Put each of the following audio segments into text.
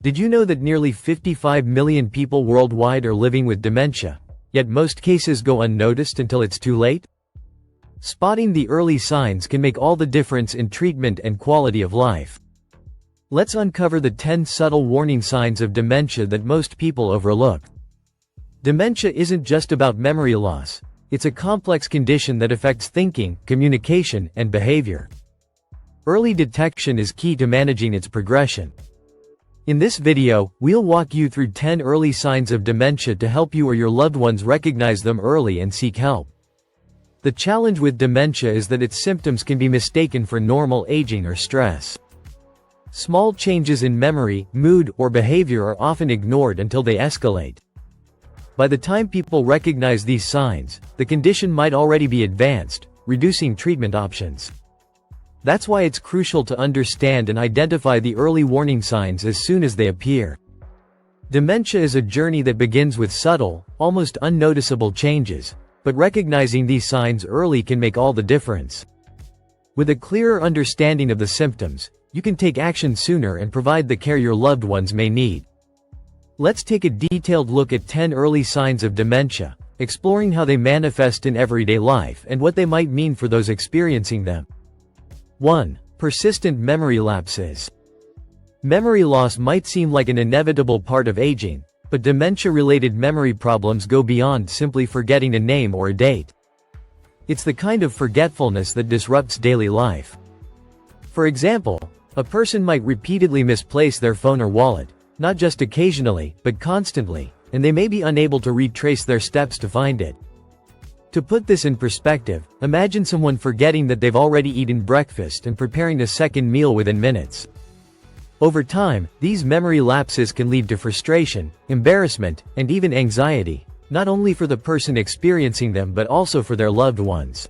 Did you know that nearly 55 million people worldwide are living with dementia, yet most cases go unnoticed until it's too late? Spotting the early signs can make all the difference in treatment and quality of life. Let's uncover the 10 subtle warning signs of dementia that most people overlook. Dementia isn't just about memory loss. It's a complex condition that affects thinking, communication, and behavior. Early detection is key to managing its progression. In this video, we'll walk you through 10 early signs of dementia to help you or your loved ones recognize them early and seek help. The challenge with dementia is that its symptoms can be mistaken for normal aging or stress. Small changes in memory, mood, or behavior are often ignored until they escalate. By the time people recognize these signs, the condition might already be advanced, reducing treatment options. That's why it's crucial to understand and identify the early warning signs as soon as they appear. Dementia is a journey that begins with subtle, almost unnoticeable changes, but recognizing these signs early can make all the difference. With a clearer understanding of the symptoms, you can take action sooner and provide the care your loved ones may need. Let's take a detailed look at 10 early signs of dementia, exploring how they manifest in everyday life and what they might mean for those experiencing them. 1. Persistent memory lapses. Memory loss might seem like an inevitable part of aging, but dementia-related memory problems go beyond simply forgetting a name or a date. It's the kind of forgetfulness that disrupts daily life. For example, a person might repeatedly misplace their phone or wallet, not just occasionally, but constantly, and they may be unable to retrace their steps to find it. To put this in perspective, imagine someone forgetting that they've already eaten breakfast and preparing a second meal within minutes. Over time, these memory lapses can lead to frustration, embarrassment, and even anxiety, not only for the person experiencing them but also for their loved ones.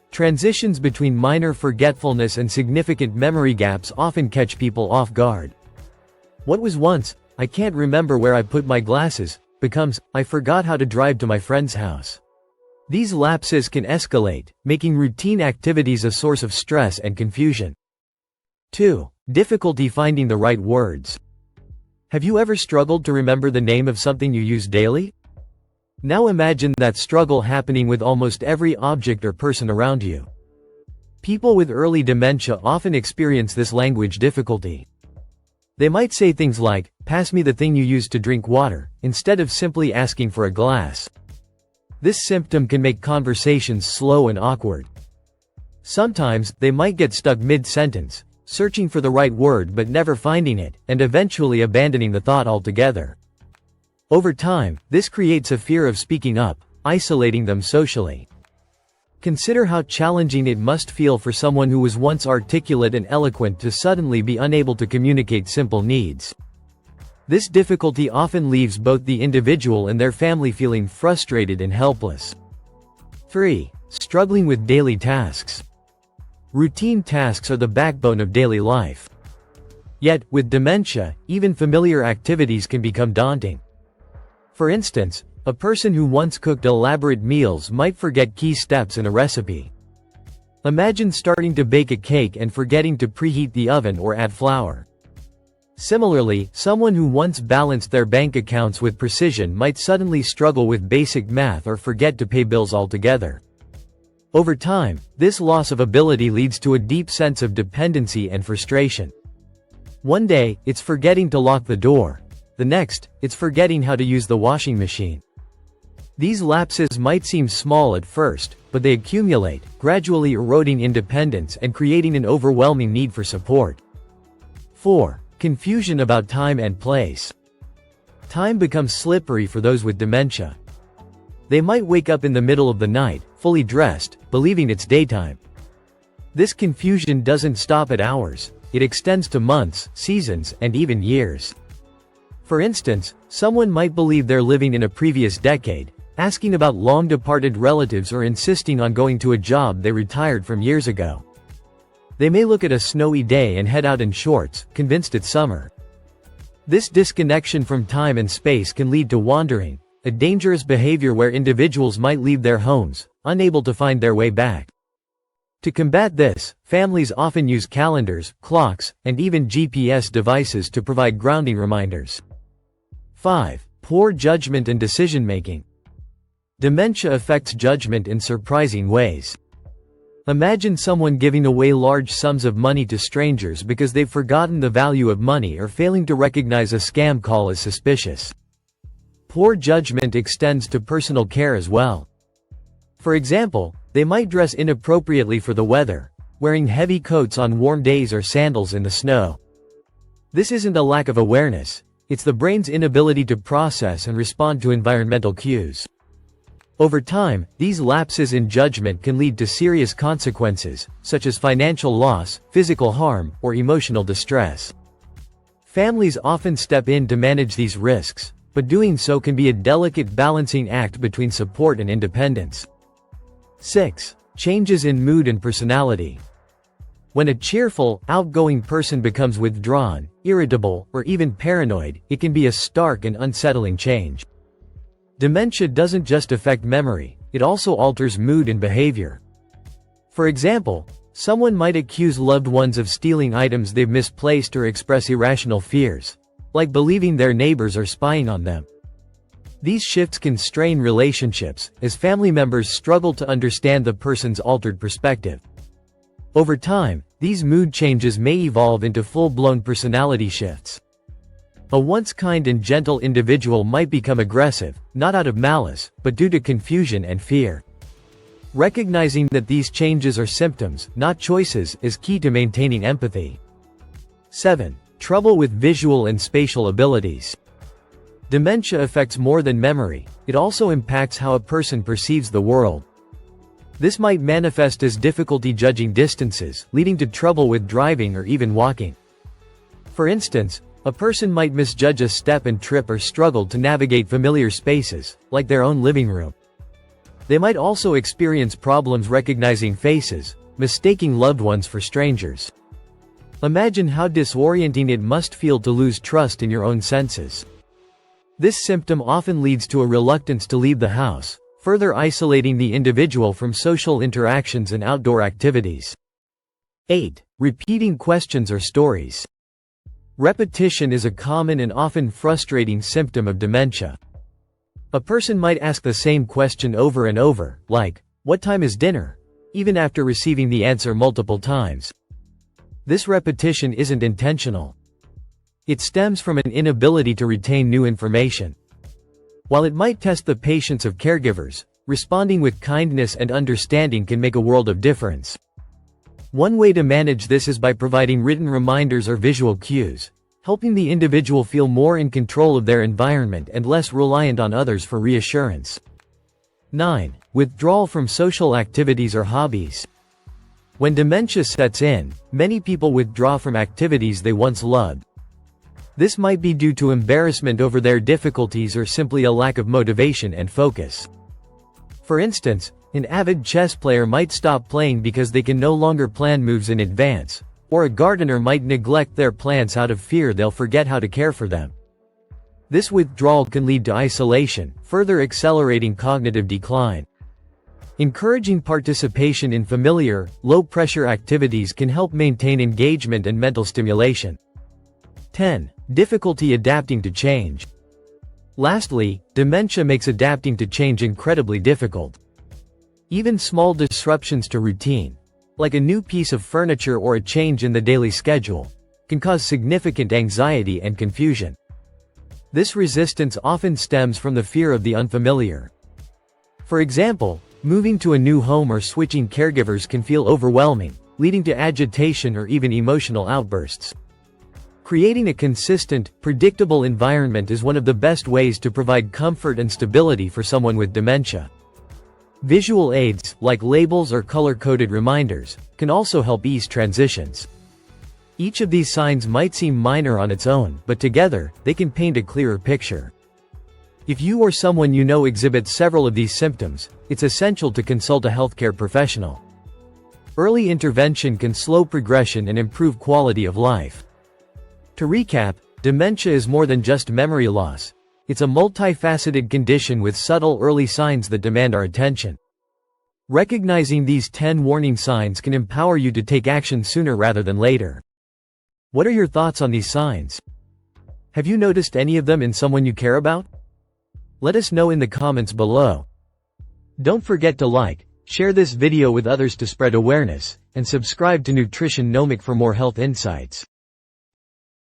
Transitions between minor forgetfulness and significant memory gaps often catch people off guard. What was once, "I can't remember where I put my glasses," becomes, "I forgot how to drive to my friend's house." These lapses can escalate, making routine activities a source of stress and confusion. 2. Difficulty finding the right words. Have you ever struggled to remember the name of something you use daily? Now imagine that struggle happening with almost every object or person around you. People with early dementia often experience this language difficulty. They might say things like, "Pass me the thing you use to drink water," instead of simply asking for a glass. This symptom can make conversations slow and awkward. Sometimes, they might get stuck mid-sentence, searching for the right word but never finding it, and eventually abandoning the thought altogether. Over time, this creates a fear of speaking up, isolating them socially. Consider how challenging it must feel for someone who was once articulate and eloquent to suddenly be unable to communicate simple needs. This difficulty often leaves both the individual and their family feeling frustrated and helpless. 3. Struggling with daily tasks. Routine tasks are the backbone of daily life. Yet, with dementia, even familiar activities can become daunting. For instance, a person who once cooked elaborate meals might forget key steps in a recipe. Imagine starting to bake a cake and forgetting to preheat the oven or add flour. Similarly, someone who once balanced their bank accounts with precision might suddenly struggle with basic math or forget to pay bills altogether. Over time, this loss of ability leads to a deep sense of dependency and frustration. One day, it's forgetting to lock the door. The next, it's forgetting how to use the washing machine. These lapses might seem small at first, but they accumulate, gradually eroding independence and creating an overwhelming need for support. 4. Confusion about time and place. Time becomes slippery for those with dementia. They might wake up in the middle of the night, fully dressed, believing it's daytime. This confusion doesn't stop at hours. It extends to months, seasons, and even years. For instance, someone might believe they're living in a previous decade, asking about long-departed relatives or insisting on going to a job they retired from years ago. They may look at a snowy day and head out in shorts, convinced it's summer. This disconnection from time and space can lead to wandering, a dangerous behavior where individuals might leave their homes, unable to find their way back. To combat this, families often use calendars, clocks, and even GPS devices to provide grounding reminders. 5. Poor judgment and decision-making. Dementia affects judgment in surprising ways. Imagine someone giving away large sums of money to strangers because they've forgotten the value of money or failing to recognize a scam call as suspicious. Poor judgment extends to personal care as well. For example, they might dress inappropriately for the weather, wearing heavy coats on warm days or sandals in the snow. This isn't a lack of awareness, it's the brain's inability to process and respond to environmental cues. Over time, these lapses in judgment can lead to serious consequences, such as financial loss, physical harm, or emotional distress. Families often step in to manage these risks, but doing so can be a delicate balancing act between support and independence. 6. Changes in mood and personality. When a cheerful, outgoing person becomes withdrawn, irritable, or even paranoid, it can be a stark and unsettling change. Dementia doesn't just affect memory, it also alters mood and behavior. For example, someone might accuse loved ones of stealing items they've misplaced or express irrational fears, like believing their neighbors are spying on them. These shifts can strain relationships, as family members struggle to understand the person's altered perspective. Over time, these mood changes may evolve into full-blown personality shifts. A once kind and gentle individual might become aggressive, not out of malice, but due to confusion and fear. Recognizing that these changes are symptoms, not choices, is key to maintaining empathy. 7. Trouble with visual and spatial abilities. Dementia affects more than memory, it also impacts how a person perceives the world. This might manifest as difficulty judging distances, leading to trouble with driving or even walking. For instance, a person might misjudge a step and trip or struggle to navigate familiar spaces, like their own living room. They might also experience problems recognizing faces, mistaking loved ones for strangers. Imagine how disorienting it must feel to lose trust in your own senses. This symptom often leads to a reluctance to leave the house, further isolating the individual from social interactions and outdoor activities. 8. Repeating questions or stories. Repetition is a common and often frustrating symptom of dementia. A person might ask the same question over and over, like, "What time is dinner?" even after receiving the answer multiple times. This repetition isn't intentional. It stems from an inability to retain new information. While it might test the patience of caregivers, responding with kindness and understanding can make a world of difference. One way to manage this is by providing written reminders or visual cues, helping the individual feel more in control of their environment and less reliant on others for reassurance. 9. Withdrawal from social activities or hobbies. When dementia sets in, many people withdraw from activities they once loved. This might be due to embarrassment over their difficulties or simply a lack of motivation and focus. For instance, an avid chess player might stop playing because they can no longer plan moves in advance, or a gardener might neglect their plants out of fear they'll forget how to care for them. This withdrawal can lead to isolation, further accelerating cognitive decline. Encouraging participation in familiar, low-pressure activities can help maintain engagement and mental stimulation. 10. Difficulty adapting to change. Lastly, dementia makes adapting to change incredibly difficult. Even small disruptions to routine, like a new piece of furniture or a change in the daily schedule, can cause significant anxiety and confusion. This resistance often stems from the fear of the unfamiliar. For example, moving to a new home or switching caregivers can feel overwhelming, leading to agitation or even emotional outbursts. Creating a consistent, predictable environment is one of the best ways to provide comfort and stability for someone with dementia. Visual aids, like labels or color-coded reminders, can also help ease transitions. Each of these signs might seem minor on its own, but together, they can paint a clearer picture. If you or someone you know exhibits several of these symptoms, it's essential to consult a healthcare professional. Early intervention can slow progression and improve quality of life. To recap, dementia is more than just memory loss. It's a multifaceted condition with subtle early signs that demand our attention. Recognizing these 10 warning signs can empower you to take action sooner rather than later. What are your thoughts on these signs? Have you noticed any of them in someone you care about? Let us know in the comments below. Don't forget to like, share this video with others to spread awareness, and subscribe to Nutrition Nomic for more health insights.